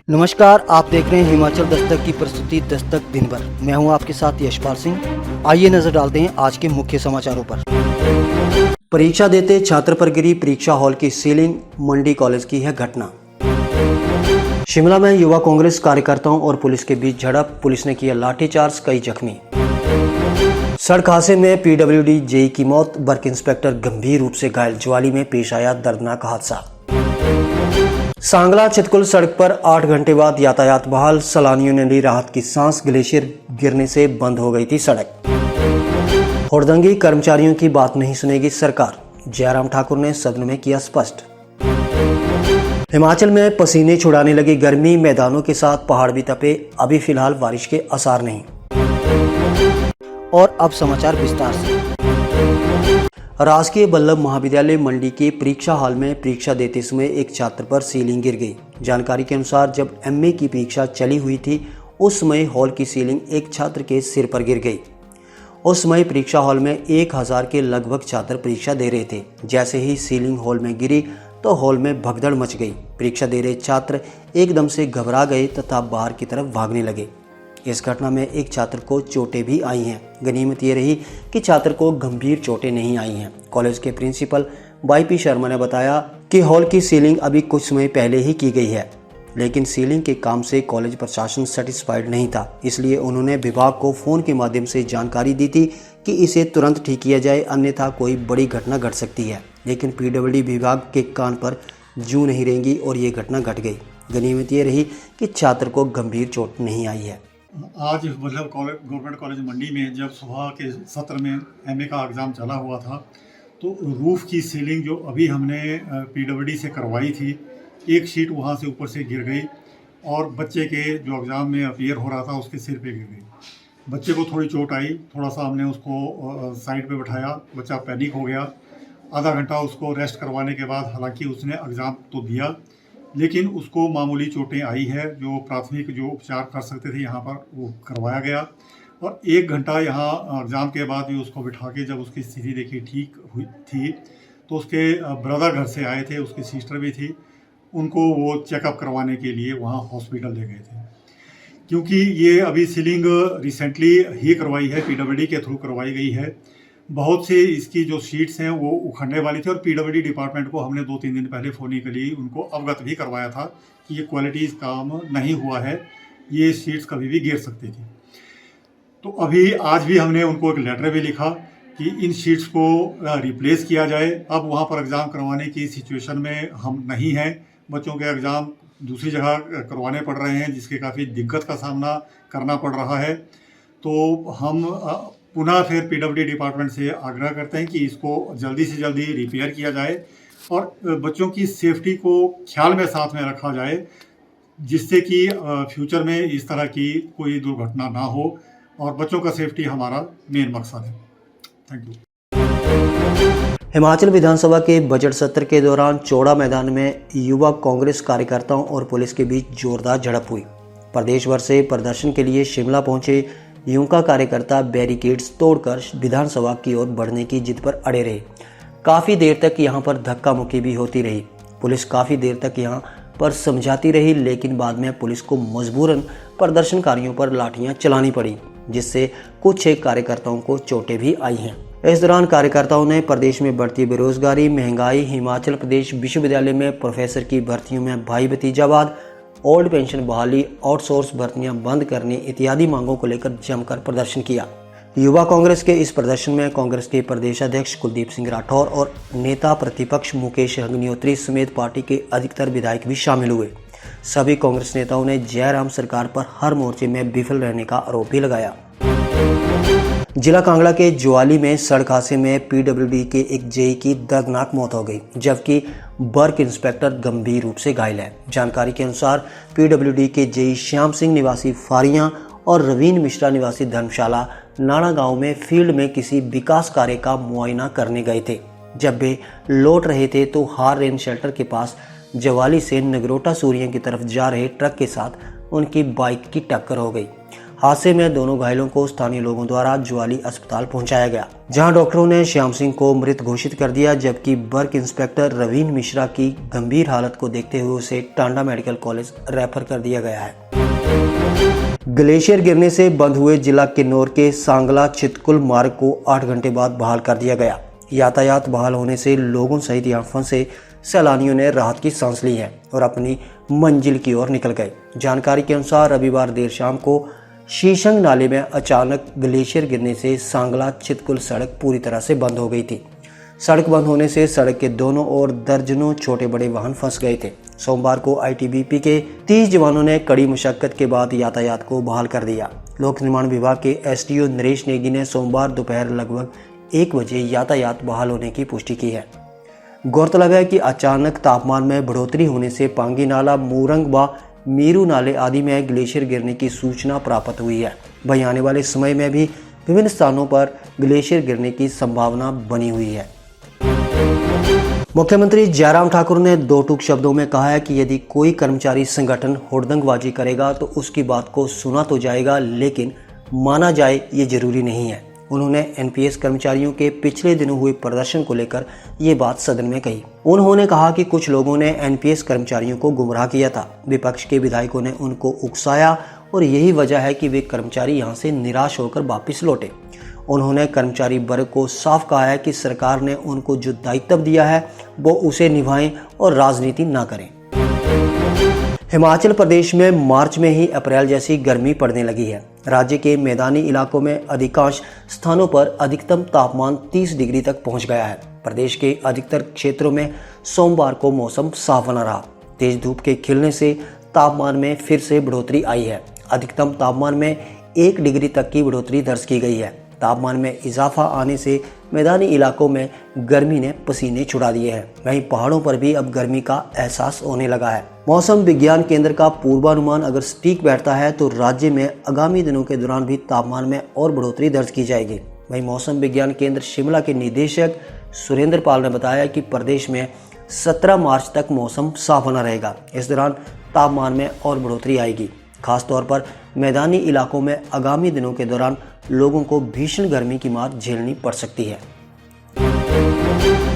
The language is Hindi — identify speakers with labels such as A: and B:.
A: नमस्कार, आप देख रहे हैं हिमाचल दस्तक की प्रस्तुति दस्तक दिन भर। मैं हूं आपके साथ यशपाल सिंह। आइए नजर डालते हैं आज के मुख्य समाचारों पर। परीक्षा देते छात्र पर गिरी परीक्षा हॉल की सीलिंग, मंडी कॉलेज की है घटना। शिमला में युवा कांग्रेस कार्यकर्ताओं और पुलिस के बीच झड़प, पुलिस ने किया लाठीचार्ज, कई जख्मी। सड़क हादसे में पीडब्ल्यूडी जेई की मौत, वर्क इंस्पेक्टर गंभीर रूप से घायल, ज्वाली में पेश आया दर्दनाक हादसा। सांगला चितकुल सड़क पर 8 घंटे बाद यातायात बहाल, सैलानियों ने ली राहत की सांस, ग्लेशियर गिरने से बंद हो गई थी सड़क। हुड़दंगी कर्मचारियों की बात नहीं सुनेगी सरकार, जयराम ठाकुर ने सदन में किया स्पष्ट। हिमाचल में पसीने छुड़ाने लगी गर्मी, मैदानों के साथ पहाड़ भी तपे, अभी फिलहाल बारिश के आसार नहीं। और अब समाचार विस्तार से। राजकीय बल्लभ महाविद्यालय मंडी के परीक्षा हॉल में परीक्षा देते समय एक छात्र पर सीलिंग गिर गई। जानकारी के अनुसार जब एमए की परीक्षा चली हुई थी उस समय हॉल की सीलिंग एक छात्र के सिर पर गिर गई। उस समय परीक्षा हॉल में 1000 के लगभग छात्र परीक्षा दे रहे थे। जैसे ही सीलिंग हॉल में गिरी तो हॉल में भगदड़ मच गई। परीक्षा दे रहे छात्र एकदम से घबरा गए तथा बाहर की तरफ भागने लगे। इस घटना में एक छात्र को चोटें भी आई हैं। गनीमत ये रही कि छात्र को गंभीर चोटें नहीं आई हैं। कॉलेज के प्रिंसिपल वाईपी शर्मा ने बताया कि हॉल की सीलिंग अभी कुछ समय पहले ही की गई है, लेकिन सीलिंग के काम से कॉलेज प्रशासन सेटिस्फाइड नहीं था। इसलिए उन्होंने विभाग को फोन के माध्यम से जानकारी दी थी कि इसे तुरंत ठीक किया जाए, अन्यथा कोई बड़ी घटना घट सकती है। लेकिन पीडब्ल्यूडी विभाग के कान पर जूं नहीं रेंगी और ये घटना घट गई। गनीमत ये रही कि छात्र को गंभीर चोट नहीं आई है।
B: आज मतलब गवर्नमेंट कॉलेज मंडी में जब सुबह के सत्र में एमए का एग्ज़ाम चला हुआ था तो रूफ़ की सीलिंग जो अभी हमने पीडब्ल्यूडी से करवाई थी, एक शीट वहाँ से ऊपर से गिर गई और बच्चे के जो एग्ज़ाम में अपीयर हो रहा था उसके सिर पे गिर गई। बच्चे को थोड़ी चोट आई, थोड़ा सा हमने उसको साइड पे बिठाया, बच्चा पैनिक हो गया। आधा घंटा उसको रेस्ट करवाने के बाद हालांकि उसने एग्ज़ाम तो दिया, लेकिन उसको मामूली चोटें आई है। जो प्राथमिक जो उपचार कर सकते थे यहाँ पर वो करवाया गया और 1 घंटा यहाँ एग्ज़ाम के बाद भी उसको बिठा के जब उसकी स्थिति देखी ठीक हुई थी तो उसके ब्रदर घर से आए थे, उसकी सिस्टर भी थी, उनको वो चेकअप करवाने के लिए वहाँ हॉस्पिटल ले गए थे। क्योंकि ये अभी सीलिंग रिसेंटली ही करवाई है, पीडब्ल्यूडी के थ्रू करवाई गई है, बहुत से इसकी जो शीट्स हैं वो उखड़ने वाली थी और पीडब्ल्यूडी डिपार्टमेंट को हमने 2-3 दिन पहले फोनिकली उनको अवगत भी करवाया था कि ये क्वालिटी काम नहीं हुआ है, ये शीट्स कभी भी गिर सकती थी। तो अभी आज भी हमने उनको एक लेटर भी लिखा कि इन शीट्स को रिप्लेस किया जाए। अब वहाँ पर एग्ज़ाम करवाने की सिचुएशन में हम नहीं हैं, बच्चों के एग्ज़ाम दूसरी जगह करवाने पड़ रहे हैं जिसके काफ़ी दिक्कत का सामना करना पड़ रहा है। तो हम पुनः फिर पीडब्ल्यूडी डिपार्टमेंट से आग्रह करते हैं कि इसको जल्दी से जल्दी रिपेयर किया जाए और बच्चों की सेफ्टी को ख्याल में साथ में रखा जाए, जिससे कि फ्यूचर में इस तरह की कोई दुर्घटना ना हो और बच्चों का सेफ्टी हमारा मेन मकसद है। Thank you.
A: हिमाचल विधानसभा के बजट सत्र के दौरान चौड़ा मैदान में युवा कांग्रेस कार्यकर्ताओं और पुलिस के बीच जोरदार झड़प हुई। प्रदेश भर से प्रदर्शन के लिए शिमला पहुंचे युवा कार्यकर्ता बैरिकेड्स तोड़कर विधानसभा की ओर बढ़ने की जिद पर अड़े रहे। काफी देर तक यहां पर धक्का मुक्की भी होती रही। पुलिस काफी देर तक यहां पर समझाती रही, लेकिन बाद में पुलिस को मजबूरन प्रदर्शनकारियों पर लाठियां चलानी पड़ी, जिससे कुछ एक कार्यकर्ताओं को चोटें भी आई हैं। इस दौरान कार्यकर्ताओं ने प्रदेश में बढ़ती बेरोजगारी, महंगाई, हिमाचल प्रदेश विश्वविद्यालय में प्रोफेसर की भर्तियों में भाई भतीजावाद, ओल्ड पेंशन बहाली, आउटसोर्स भर्तियां बंद करने इत्यादि मांगों को लेकर जमकर प्रदर्शन किया। युवा कांग्रेस के इस प्रदर्शन में कांग्रेस के प्रदेश अध्यक्ष कुलदीप सिंह राठौर और नेता प्रतिपक्ष मुकेश अग्निहोत्री समेत पार्टी के अधिकतर विधायक भी शामिल हुए। सभी कांग्रेस नेताओं ने जयराम सरकार पर हर मोर्चे में विफल रहने का आरोप भी लगाया। जिला कांगड़ा के ज्वाली में सड़क हादसे में पीडब्ल्यूडी के एक जेई की दर्दनाक मौत हो गई, जबकि वर्क इंस्पेक्टर गंभीर रूप से घायल है। जानकारी के अनुसार पीडब्ल्यूडी के जेई श्याम सिंह निवासी फारियां और रवीन मिश्रा निवासी धर्मशाला नाना गांव में फील्ड में किसी विकास कार्य का मुआयना करने गए थे। जब वे लौट रहे थे तो हार रेन शेल्टर के पास ज्वाली से नगरोटा सूरिया की तरफ जा रहे ट्रक के साथ उनकी बाइक की टक्कर हो गई। हादसे में दोनों घायलों को स्थानीय लोगों द्वारा ज्वाली अस्पताल पहुंचाया गया, जहां डॉक्टरों ने श्याम सिंह को मृत घोषित कर दिया, जबकि बर्क इंस्पेक्टर रवीन मिश्रा की गंभीर हालत को देखते हुए उसे टांडा मेडिकल कॉलेज रेफर कर दिया गया है। ग्लेशियर गिरने से बंद हुए जिला किन्नौर के सांगला चितकुल मार्ग को 8 घंटे बाद बहाल कर दिया गया। यातायात बहाल होने से लोगों सहित यहाँ फंसे सैलानियों ने राहत की सांस ली है और अपनी मंजिल की ओर निकल गए। जानकारी के अनुसार रविवार देर शाम को शीशंग नाले में अचानक ग्लेशियर गिरने से सांगला चितकुल सड़क पूरी तरह से बंद हो गई थी। सड़क बंद होने से सड़क के दोनों ओर दर्जनों छोटे बड़े वाहन फंस गए थे। सोमवार को आईटीबीपी के 30 जवानों ने कड़ी मशक्कत के बाद यातायात को बहाल कर दिया। लोक निर्माण विभाग के एसडीओ नरेश नेगी ने सोमवार दोपहर लगभग 1 बजे यातायात बहाल होने की पुष्टि की है। गौरतलब है कि अचानक तापमान में बढ़ोतरी होने से पांगी नाला, मूरंग व मीरू नाले आदि में ग्लेशियर गिरने की सूचना प्राप्त हुई है। वहीं आने वाले समय में भी विभिन्न स्थानों पर ग्लेशियर गिरने की संभावना बनी हुई है। मुख्यमंत्री जयराम ठाकुर ने 2 टूक शब्दों में कहा है कि यदि कोई कर्मचारी संगठन हुड़दंगबाजी करेगा तो उसकी बात को सुना तो जाएगा, लेकिन माना जाए ये जरूरी नहीं है। उन्होंने एनपीएस कर्मचारियों के पिछले दिनों हुए प्रदर्शन को लेकर ये बात सदन में कही। उन्होंने कहा कि कुछ लोगों ने एनपीएस कर्मचारियों को गुमराह किया था। विपक्ष के विधायकों ने उनको उकसाया और यही वजह है कि वे कर्मचारी यहां से निराश होकर वापस लौटे। उन्होंने कर्मचारी वर्ग को साफ कहा है कि सरकार ने उनको जो दायित्व दिया है वो उसे निभाएं और राजनीति ना करें। हिमाचल प्रदेश में मार्च में ही अप्रैल जैसी गर्मी पड़ने लगी है। राज्य के मैदानी इलाकों में अधिकांश स्थानों पर अधिकतम तापमान 30 डिग्री तक पहुंच गया है। प्रदेश के अधिकतर क्षेत्रों में सोमवार को मौसम साफ बना रहा। तेज धूप के खिलने से तापमान में फिर से बढ़ोतरी आई है। अधिकतम तापमान में 1 डिग्री तक की बढ़ोतरी दर्ज की गई है। तापमान में इजाफा आने से मैदानी इलाकों में गर्मी ने पसीने छुड़ा दिए हैं। वहीं पहाड़ों पर भी अब गर्मी का एहसास होने लगा है। मौसम विज्ञान केंद्र का पूर्वानुमान अगर सटीक बैठता है तो राज्य में आगामी दिनों के दौरान भी तापमान में और बढ़ोतरी दर्ज की जाएगी। वहीं मौसम विज्ञान केंद्र शिमला के निदेशक सुरेंद्र पाल ने बताया कि प्रदेश में 17 मार्च तक मौसम साफ बना रहेगा। इस दौरान तापमान में और बढ़ोतरी आएगी। खासतौर पर मैदानी इलाकों में आगामी दिनों के दौरान लोगों को भीषण गर्मी की मार झेलनी पड़ सकती है।